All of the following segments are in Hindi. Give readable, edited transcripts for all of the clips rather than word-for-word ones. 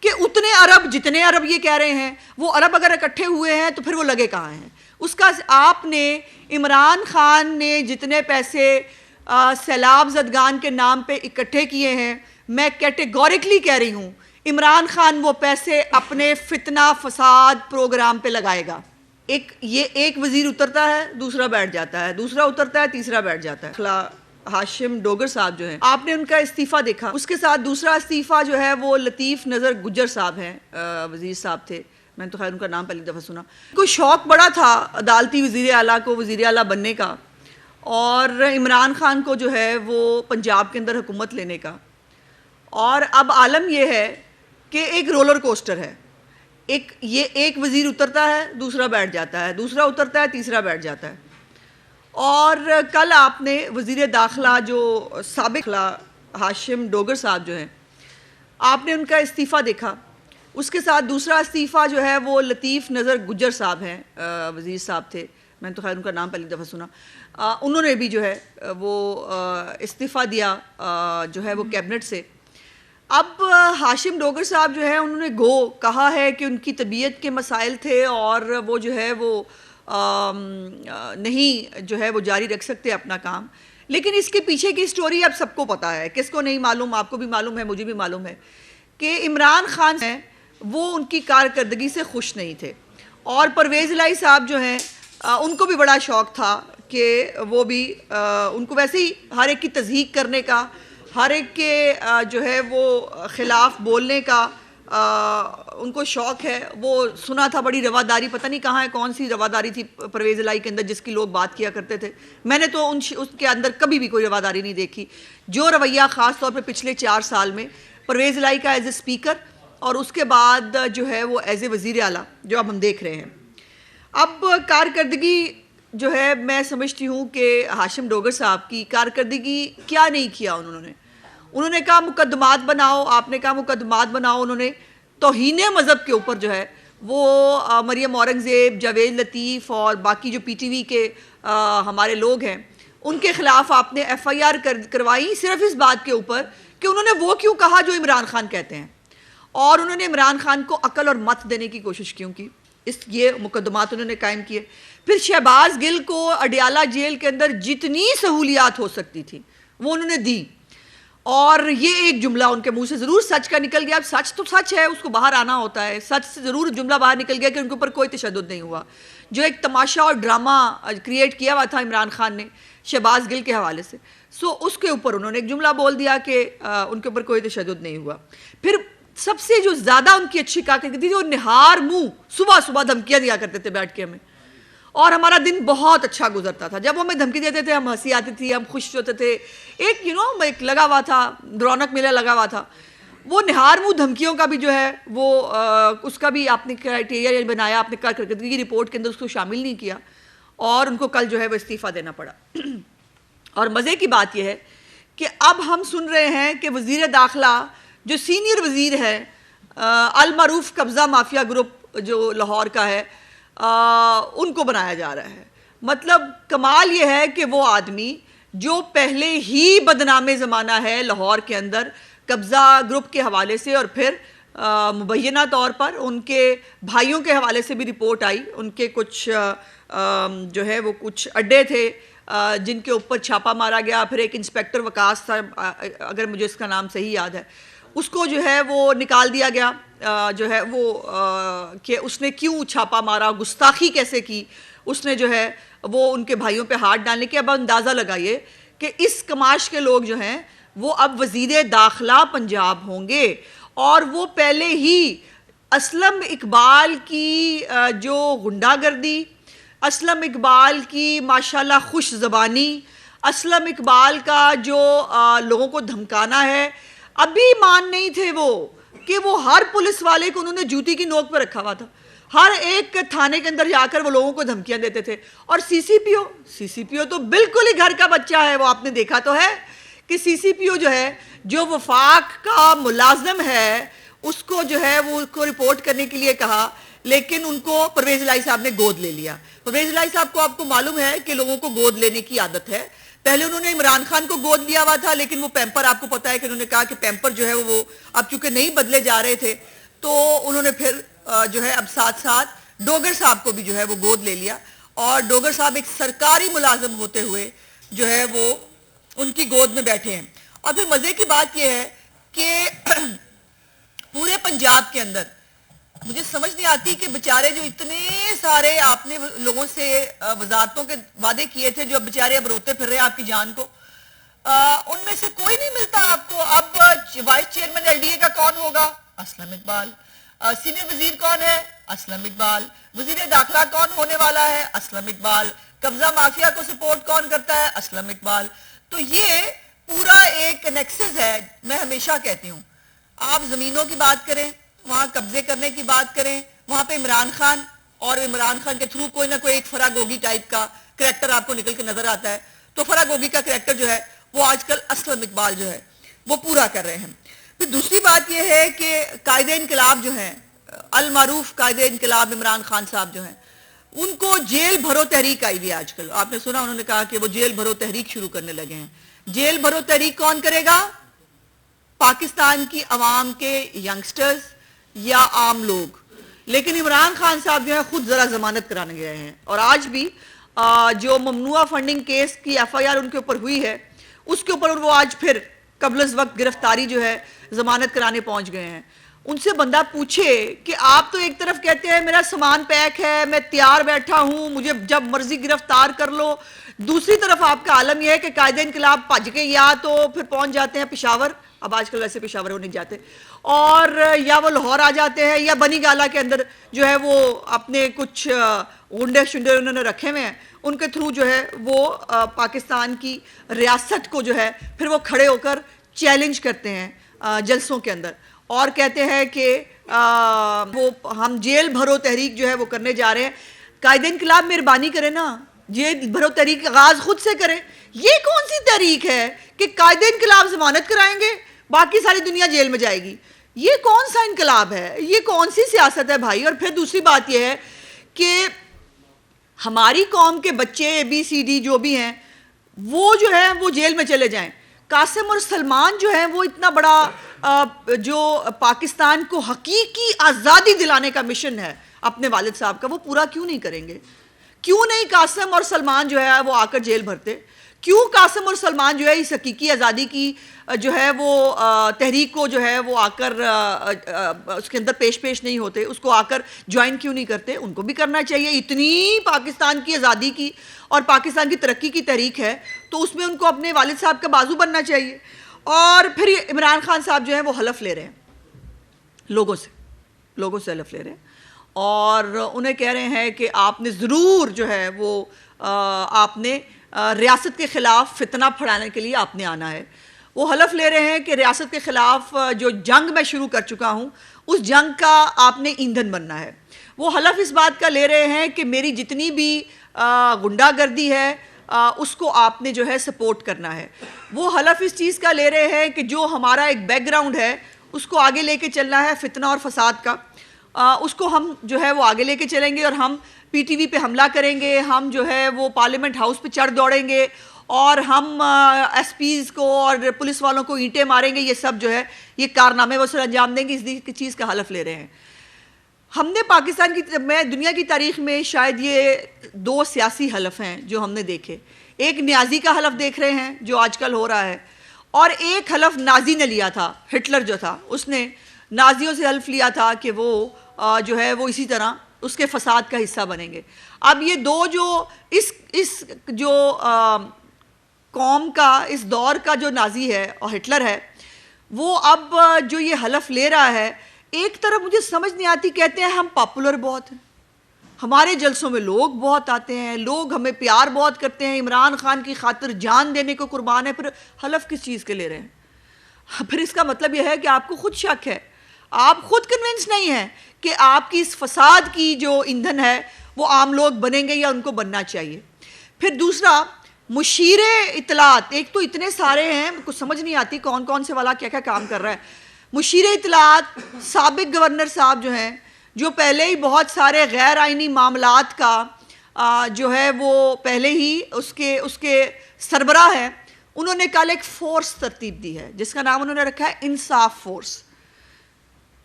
कि उतने अरब, जितने अरब ये कह रहे हैं, वो अरब अगर इकट्ठे हुए हैं तो फिर वो लगे कहाँ हैं? उसका आपने इमरान खान ने जितने पैसे सैलाब ज़दगान के नाम पे इकट्ठे किए हैं, मैं कैटेगोरिकली कह रही हूँ इमरान खान वो पैसे अपने फितना फसाद प्रोग्राम पे लगाएगा। एक वजीर उतरता है, दूसरा बैठ जाता है, दूसरा उतरता है, तीसरा बैठ जाता है। हाशिम डोगर साहब जो हैं, आपने उनका इस्तीफा देखा, उसके साथ दूसरा इस्तीफा जो है वो लतीफ़ नज़र गुज्जर साहब हैं, वजीर साहब थे, मैंने तो खैर उनका नाम पहली दफ़ा सुना। कोई शौक़ बड़ा था अदालती वज़ीर आला को वज़ीर आला बनने का, और इमरान खान को जो है वो पंजाब के अंदर हुकूमत लेने का। और अब आलम यह है कि एक रोलर कोस्टर है, एक वज़ीर उतरता है, दूसरा बैठ जाता है, दूसरा उतरता है, तीसरा बैठ जाता है। और कल आपने वज़ीर दाखिला जो साबिक़ हाशिम डोगर साहब जो हैं, आपने उनका इस्तीफ़ा देखा, उसके साथ दूसरा इस्तीफ़ा जो है वो लतीफ़ नज़र गुज्जर साहब हैं, वज़ीर साहब थे, मैंने तो खैर उनका नाम पहली दफ़ा सुना। उन्होंने भी जो है वो इस्तीफ़ा दिया जो है वो कैबिनेट से। अब हाशिम डोगर साहब जो है उन्होंने कहा है कि उनकी तबीयत के मसाइल थे और वो जो है वो नहीं जो है वो जारी रख सकते अपना काम। लेकिन इसके पीछे की स्टोरी अब सबको पता है, किसको नहीं मालूम, आपको भी मालूम है, मुझे भी मालूम है कि इमरान खान हैं वो उनकी कारकर्दगी से खुश नहीं थे। और परवेज़ इलाही साहब जो हैं उनको भी बड़ा शौक़ था कि वो भी उनको वैसे ही हर एक की तज़हीक करने का, हर एक के जो है वो ख़िलाफ़ बोलने का उनको शौक़ है। वो सुना था बड़ी रवादारी, पता नहीं कहाँ है, कौन सी रवादारी थी परवेज़ इलाही के अंदर जिसकी लोग बात किया करते थे। मैंने तो उसके अंदर कभी भी कोई रवादारी नहीं देखी। जो रवैया ख़ास तौर पे पिछले 4 साल में परवेज़ इलाही का एज़ ए स्पीकर और उसके बाद जो है वो एज़ ए वज़ीर आला जो अब हम देख रहे हैं। अब कारकर्दगी जो है मैं समझती हूँ कि हाशिम डोगर साहब की कारकर्दगी क्या नहीं किया उन्होंने कहा मुकदमात बनाओ, आपने कहा मुकदमात बनाओ। उन्होंने तौहीन मज़हब के ऊपर जो है वो मरियम औरंगज़ेब, जावेद लतीफ़ और बाकी जो PTV के हमारे लोग हैं उनके ख़िलाफ़ आपने FIR करवाई सिर्फ इस बात के ऊपर कि उन्होंने वो क्यों कहा जो इमरान खान कहते हैं, और उन्होंने इमरान खान को अकल और मत देने की कोशिश क्यों की। ये मुकदमात उन्होंने कायम किए। फिर शहबाज गिल को अडियाला जेल के अंदर जितनी सहूलियात हो सकती थी वो उन्होंने दी, और ये एक जुमला उनके मुंह से ज़रूर सच का निकल गया। अब सच तो सच है, उसको बाहर आना होता है। सच से ज़रूर जुमला बाहर निकल गया कि उनके ऊपर कोई तशद्दुद नहीं हुआ। जो एक तमाशा और ड्रामा क्रिएट किया हुआ था इमरान खान ने शहबाज गिल के हवाले से, सो उसके ऊपर उन्होंने एक जुमला बोल दिया कि उनके ऊपर कोई तशद्दुद नहीं हुआ। फिर सबसे जो ज़्यादा उनकी अच्छी कारकर्दगी थी, वो निहार मुँह सुबह सुबह धमकियाँ दिया करते थे बैठ के हमें, और हमारा दिन बहुत अच्छा गुजरता था। जब वो हमें धमकी देते थे हम हंसी आती थी, हम खुश होते थे। एक एक लगा हुआ था, रौनक मेला लगा हुआ था। वो निहार मुँह धमकियों का भी जो है वो उसका भी आपने क्राइटेरिया बनाया, आपने कारकर्दगी की रिपोर्ट के अंदर उसको शामिल नहीं किया, और उनको कल जो है वो इस्तीफ़ा देना पड़ा। और मज़े की बात यह है कि अब हम सुन रहे हैं कि वज़ीर दाखिला जो सीनियर वज़ीर है अल-मारूफ कब्ज़ा माफिया ग्रुप जो लाहौर का है, उनको बनाया जा रहा है। मतलब कमाल ये है कि वो आदमी जो पहले ही बदनामे ज़माना है लाहौर के अंदर कब्ज़ा ग्रुप के हवाले से, और फिर मुबैना तौर पर उनके भाइयों के हवाले से भी रिपोर्ट आई। उनके कुछ जो है वो कुछ अड्डे थे जिनके ऊपर छापा मारा गया। फिर एक इंस्पेक्टर वकास था, अगर मुझे इसका नाम सही याद है, उसको जो है वो निकाल दिया गया जो है वो कि उसने क्यों छापा मारा, गुस्ताखी कैसे की उसने, जो है वो उनके भाइयों पे हाथ डालने के। अब अंदाज़ा लगाइए कि इस कमाश के लोग जो हैं वो अब वज़ीर दाखिला पंजाब होंगे, और वो पहले ही असलम इकबाल की जो गुंडागर्दी, असलम इकबाल की माशाल्लाह खुश ज़बानी, असलम इकबाल का जो लोगों को धमकाना है, अभी मान नहीं थे वो कि वो हर पुलिस वाले को उन्होंने जूती की नोक पर रखा हुआ था। हर एक थाने के अंदर जाकर वो लोगों को धमकियां देते थे। और सीसीपीओ तो बिल्कुल ही घर का बच्चा है। वो आपने देखा तो है कि सीसीपीओ जो है, जो वफाक का मुलाजिम है, उसको जो है वो उसको रिपोर्ट करने के लिए कहा, लेकिन उनको परवेज़ इलाही साहब ने गोद ले लिया। परवेज़ इलाही साहब को आपको मालूम है कि लोगों को गोद लेने की आदत है। पहले उन्होंने इमरान खान को गोद लिया हुआ था, लेकिन वो पैम्पर, आपको पता है कि उन्होंने कहा कि पैम्पर जो है वो अब चूंकि नहीं बदले जा रहे थे, तो उन्होंने फिर जो है अब साथ साथ डोगर साहब को भी जो है वो गोद ले लिया, और डोगर साहब एक सरकारी मुलाजिम होते हुए जो है वो उनकी गोद में बैठे हैं। और फिर मजे की बात यह है कि पूरे पंजाब के अंदर मुझे समझ नहीं आती कि बेचारे जो इतने सारे आपने लोगों से वजारतों के वादे किए थे, जो बेचारे अब रोते फिर रहे हैं आपकी जान को, उनमें से कोई नहीं मिलता आपको। अब वाइस चेयरमैन एलडीए का कौन होगा? असलम इकबाल। सीनियर वजीर कौन है? असलम इकबाल। वजीर दाखिला कौन होने वाला है? असलम इकबाल। कब्जा माफिया को सपोर्ट कौन करता है? असलम इकबाल। तो ये पूरा एक नेक्सस है। मैं हमेशा कहती हूँ, आप जमीनों की बात करें, वहां कब्जे करने की बात करें, वहां पे इमरान खान, और इमरान खान के थ्रू कोई ना कोई एक फरागोगी टाइप का करैक्टर आपको निकल के नजर आता है। तो फरागोगी का करैक्टर जो है वो आजकल असलम इकबाल जो है वो पूरा कर रहे हैं। फिर दूसरी बात यह है कि कायदे इनकलाब जो है, अल मारूफ कायदे इनकलाब इमरान खान साहब जो हैं, उनको जेल भरो तहरीक आई हुई है आजकल। आपने सुना उन्होंने कहा कि वो जेल भरो तहरीक शुरू करने लगे हैं। जेल भरो तहरीक कौन करेगा? पाकिस्तान की अवाम के यंगस्टर्स या आम लोग। लेकिन इमरान खान साहब जो है खुद जरा जमानत कराने गए हैं, और आज भी जो ममनुआ फंडिंग केस की एफआईआर उनके ऊपर हुई है उसके ऊपर वो आज फिर कबल वक्त गिरफ्तारी जो है जमानत कराने पहुंच गए हैं। उनसे बंदा पूछे कि आप तो एक तरफ कहते हैं मेरा सामान पैक है, मैं तैयार बैठा हूं, मुझे जब मर्जी गिरफ्तार कर लो, दूसरी तरफ आपका आलम यह है कि कायदे इनकलाब भज के या तो फिर पहुंच जाते हैं पेशावर, अब आजकल वैसे पेशावर वो नहीं जाते, और या वो लाहौर आ जाते हैं, या बनी गाला के अंदर जो है वो अपने कुछ गुंडे शुंडे उन्होंने रखे हुए हैं, उनके थ्रू जो है वो पाकिस्तान की रियासत को जो है फिर वो खड़े होकर चैलेंज करते हैं जलसों के अंदर, और कहते हैं कि वो हम जेल भरो तहरीक जो है वो करने जा रहे हैं। कायदे इनकलाब मेहरबानी करें ना, जेल भरो तहरीक आगाज खुद से करें। ये कौन सी तहरीक है कि कायदे इनकलाब जमानत कराएंगे, बाकी सारी दुनिया जेल में जाएगी? ये कौन सा इनकलाब है? ये कौन सी सियासत है भाई? और फिर दूसरी बात यह है कि हमारी कौम के बच्चे ABCD जो भी हैं वो जो है वो जेल में चले जाएं। कासिम और सलमान जो है वो इतना बड़ा जो पाकिस्तान को हकीकी आज़ादी दिलाने का मिशन है अपने वालिद साहब का, वो पूरा क्यों नहीं करेंगे? क्यों नहीं कासिम और सलमान जो है वो आकर जेल भरते? क्यों कासिम और सलमान जो है इस हकीकी आज़ादी की जो है वो तहरीक को जो है वो आकर उसके अंदर पेश नहीं होते, उसको आकर ज्वाइन क्यों नहीं करते? उनको भी करना चाहिए। इतनी पाकिस्तान की आज़ादी की और पाकिस्तान की तरक्की की तहरीक है तो उसमें उनको अपने वालिद साहब का बाजू बनना चाहिए। और फिर इमरान खान साहब जो है वो हलफ ले रहे हैं लोगों से हलफ ले रहे हैं, और उन्हें कह रहे हैं कि आपने ज़रूर जो है वो आपने रियासत के ख़िलाफ़ फितना फैलाने के लिए आपने आना है। वो हलफ ले रहे हैं कि रियासत के ख़िलाफ़ जो जंग मैं शुरू कर चुका हूँ उस जंग का आपने ईंधन बनना है। वो हलफ इस बात का ले रहे हैं कि मेरी जितनी भी गुंडागर्दी है उसको आपने जो है सपोर्ट करना है। वो हलफ इस चीज़ का ले रहे हैं कि जो हमारा एक बैकग्राउंड है उसको आगे लेके चलना है, फितना और फसाद का, उसको हम जो है वो आगे लेके चलेंगे, और हम PTV पे हमला करेंगे, हम जो है वो पार्लियामेंट हाउस पे चढ़ दौड़ेंगे, और हम SPs को और पुलिस वालों को ईंटें मारेंगे। ये सब जो है ये कारनामे वो अंजाम देंगे, इस चीज़ का हलफ ले रहे हैं। हमने पाकिस्तान की दुनिया की तारीख में शायद ये 2 सियासी हलफ हैं जो हमने देखे। एक न्याजी का हलफ देख रहे हैं जो आजकल हो रहा है, और एक हलफ नाजी ने लिया था, हिटलर जो था उसने नाजियों से हल्फ लिया था कि वो जो है वो इसी तरह उसके फसाद का हिस्सा बनेंगे। अब ये दो जो इस जो कौम का इस दौर का जो नाजी है और हिटलर है, वो अब जो ये हलफ ले रहा है, एक तरफ मुझे समझ नहीं आती, कहते हैं हम पॉपुलर बहुत हैं, हमारे जलसों में लोग बहुत आते हैं, लोग हमें प्यार बहुत करते हैं, इमरान खान की खातिर जान देने को कुर्बान है, फिर हलफ किस चीज़ के ले रहे हैं? फिर इसका मतलब यह है कि आपको खुद शक है, आप खुद कन्विंस नहीं है कि आपकी इस फसाद की जो ईंधन है वो आम लोग बनेंगे या उनको बनना चाहिए। फिर दूसरा, मुशीरे इतलात, एक तो इतने सारे हैं कुछ समझ नहीं आती कौन कौन से वाला क्या क्या काम कर रहा है। मुशीरे इतलात साबिक गवर्नर साहब जो हैं, जो पहले ही बहुत सारे गैर आइनी मामलात का जो है वो पहले ही उसके सरबराह हैं, उन्होंने कल एक फोर्स तरतीब दी है जिसका नाम उन्होंने रखा है इंसाफ फोर्स।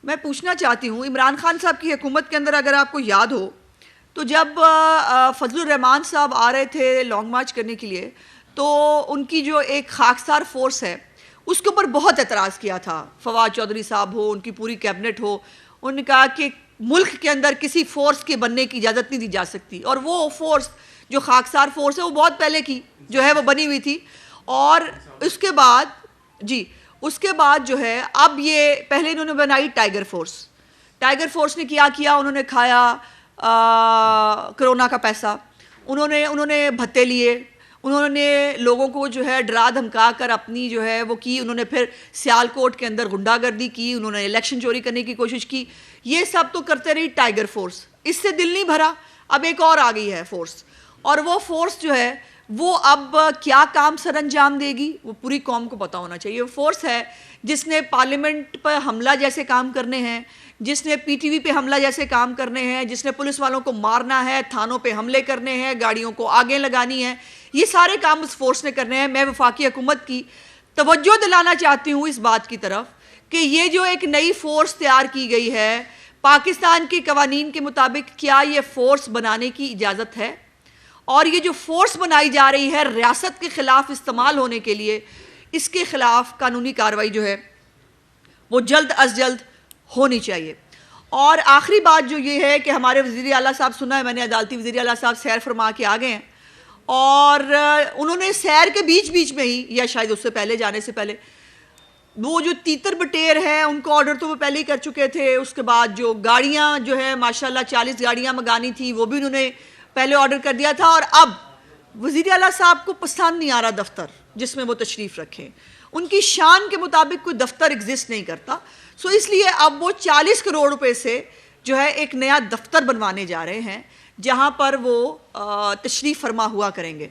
मैं पूछना चाहती हूँ, इमरान खान साहब की हुकूमत के अंदर अगर आपको याद हो तो जब फजलुर रहमान साहब आ रहे थे लॉन्ग मार्च करने के लिए, तो उनकी जो एक खाकसार फोर्स है उसके ऊपर बहुत एतराज़ किया था। फवाद चौधरी साहब हो, उनकी पूरी कैबिनेट हो, उन्होंने कहा कि मुल्क के अंदर किसी फोर्स के बनने की इजाज़त नहीं दी जा सकती। और वो फोर्स जो खाकसार फोर्स है वो बहुत पहले की जो है वो बनी हुई थी। और उसके बाद उसके बाद जो है अब ये पहले इन्होंने बनाई टाइगर फोर्स। टाइगर फोर्स ने क्या किया, उन्होंने खाया कोरोना का पैसा, उन्होंने भत्ते लिए, उन्होंने लोगों को जो है डरा धमका कर अपनी जो है वो की, उन्होंने फिर सियालकोट के अंदर गुंडागर्दी की, उन्होंने इलेक्शन चोरी करने की कोशिश की। ये सब तो करते रही टाइगर फोर्स। इससे दिल नहीं भरा, अब एक और आ गई है फोर्स, और वो फोर्स जो है वो अब क्या काम सर अंजाम देगी वो पूरी कौम को पता होना चाहिए। वो फोर्स है जिसने पार्लियामेंट पर हमला जैसे काम करने हैं, जिसने पीटीवी पे हमला जैसे काम करने हैं, जिसने पुलिस वालों को मारना है, थानों पे हमले करने हैं, गाड़ियों को आगे लगानी है, ये सारे काम उस फोर्स ने करने हैं। मैं वफाकी हुकूमत की तवज्जो दिलाना चाहती हूँ इस बात की तरफ कि ये जो एक नई फोर्स तैयार की गई है पाकिस्तान के कवानीन के मुताबिक, क्या ये फोर्स बनाने की इजाज़त है? और ये जो फोर्स बनाई जा रही है रियासत के ख़िलाफ़ इस्तेमाल होने के लिए, इसके ख़िलाफ़ कानूनी कार्रवाई जो है वो जल्द अज जल्द होनी चाहिए। और आखिरी बात जो ये है कि हमारे वज़ीर आला साहब, सुना है मैंने, अदालती वज़ीर आला साहब सैर फरमा के आ गए हैं, और उन्होंने सैर के बीच बीच में ही, या शायद उससे पहले, जाने से पहले, वो जो तीतर बटेर हैं उनको ऑर्डर तो वो पहले ही कर चुके थे। उसके बाद जो गाड़ियाँ जो है माशाल्लाह 40 गाड़ियाँ मंगानी थी वो भी उन्होंने पहले ऑर्डर कर दिया था। और अब वज़ीर आला साहब को पसंद नहीं आ रहा दफ्तर जिसमें वो तशरीफ़ रखें, उनकी शान के मुताबिक कोई दफ्तर एग्जिस्ट नहीं करता। सो इसलिए अब वो 40 करोड़ रुपए से जो है एक नया दफ्तर बनवाने जा रहे हैं जहाँ पर वो तशरीफ़ फरमा हुआ करेंगे।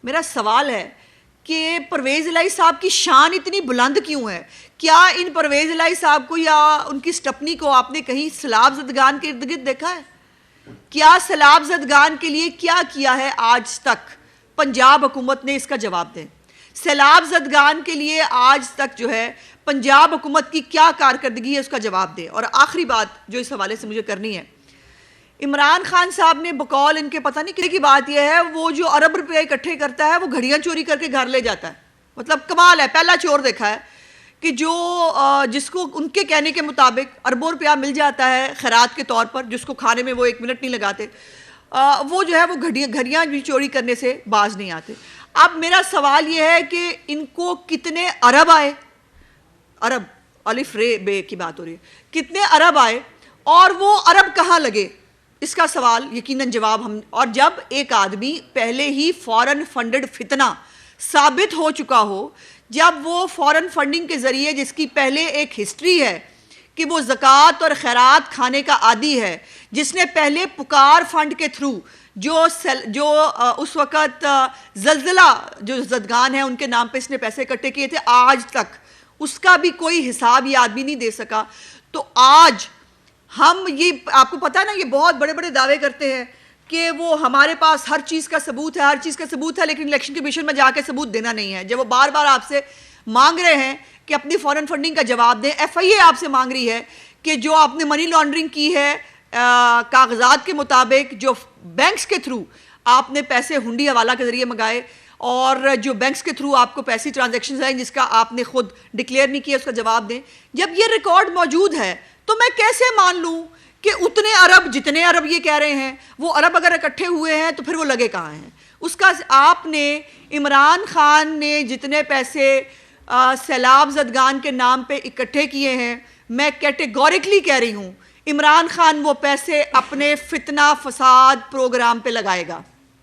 मेरा सवाल है कि परवेज़ इलाही साहब की शान इतनी बुलंद क्यों है? क्या इन परवेज़ इलाही साहब को या उनकी स्टपनी को आपने कहीं सैलाब ज़दगान के इर्द गिर्द देखा है? क्या सैलाब ज़दगान के लिए क्या किया है आज तक? पंजाब हुकूमत ने इसका जवाब दें। सैलाब ज़दगान के लिए आज तक जो है पंजाब हुकूमत की क्या कारकर्दगी है उसका जवाब दें। और आखिरी बात जो इस हवाले से मुझे करनी है, इमरान खान साहब ने बकौल इनके पता नहीं की बात यह है, वो जो अरब रुपये इकट्ठे करता है वो घड़ियाँ चोरी करके घर ले जाता है। मतलब कमाल है, पहला चोर देखा है कि जो जिसको उनके कहने के मुताबिक अरबों रुपया मिल जाता है खैरात के तौर पर, जिसको खाने में वो 1 मिनट नहीं लगाते, वो जो है वो घड़ियाँ भी चोरी करने से बाज नहीं आते। अब मेरा सवाल ये है कि इनको कितने अरब आए, अरब अलिफ रे बे की बात हो रही है, कितने अरब आए और वो अरब कहाँ लगे, इसका सवाल यकीनन जवाब हम। और जब एक आदमी पहले ही फॉरेन फंडेड फितना साबित हो चुका हो, जब वो फॉरेन फंडिंग के ज़रिए, जिसकी पहले एक हिस्ट्री है कि वो ज़कात और खैरात खाने का आदी है, जिसने पहले पुकार फंड के थ्रू जो उस वक़्त ज़लज़ला जो ज़दगान है उनके नाम पे इसने पैसे इकट्ठे किए थे, आज तक उसका भी कोई हिसाब ये आदमी नहीं दे सका। तो आज हम ये, आपको पता है ना, ये बहुत बड़े बड़े दावे करते हैं कि वो हमारे पास हर चीज़ का सबूत है, हर चीज़ का सबूत है, लेकिन इलेक्शन कमीशन में जाके सबूत देना नहीं है। जब वो बार बार आपसे मांग रहे हैं कि अपनी फॉरेन फंडिंग का जवाब दें, FIA आपसे मांग रही है कि जो आपने मनी लॉन्ड्रिंग की है कागजात के मुताबिक, जो बैंक्स के थ्रू आपने पैसे हुंडी हवाला के ज़रिए मंगाए और जो बैंक्स के थ्रू आपको पैसे ट्रांजेक्शन आए जिसका आपने खुद डिक्लेयर नहीं किया, उसका जवाब दें। जब ये रिकॉर्ड मौजूद है तो मैं कैसे मान लूँ कि उतने अरब, जितने अरब ये कह रहे हैं, वो अरब अगर इकट्ठे हुए हैं तो फिर वो लगे कहाँ हैं? उसका आपने, इमरान खान ने जितने पैसे सैलाब ज़दगान के नाम पे इकट्ठे किए हैं, मैं कैटेगोरिकली कह रही हूँ इमरान खान वो पैसे अपने फितना फसाद प्रोग्राम पे लगाएगा।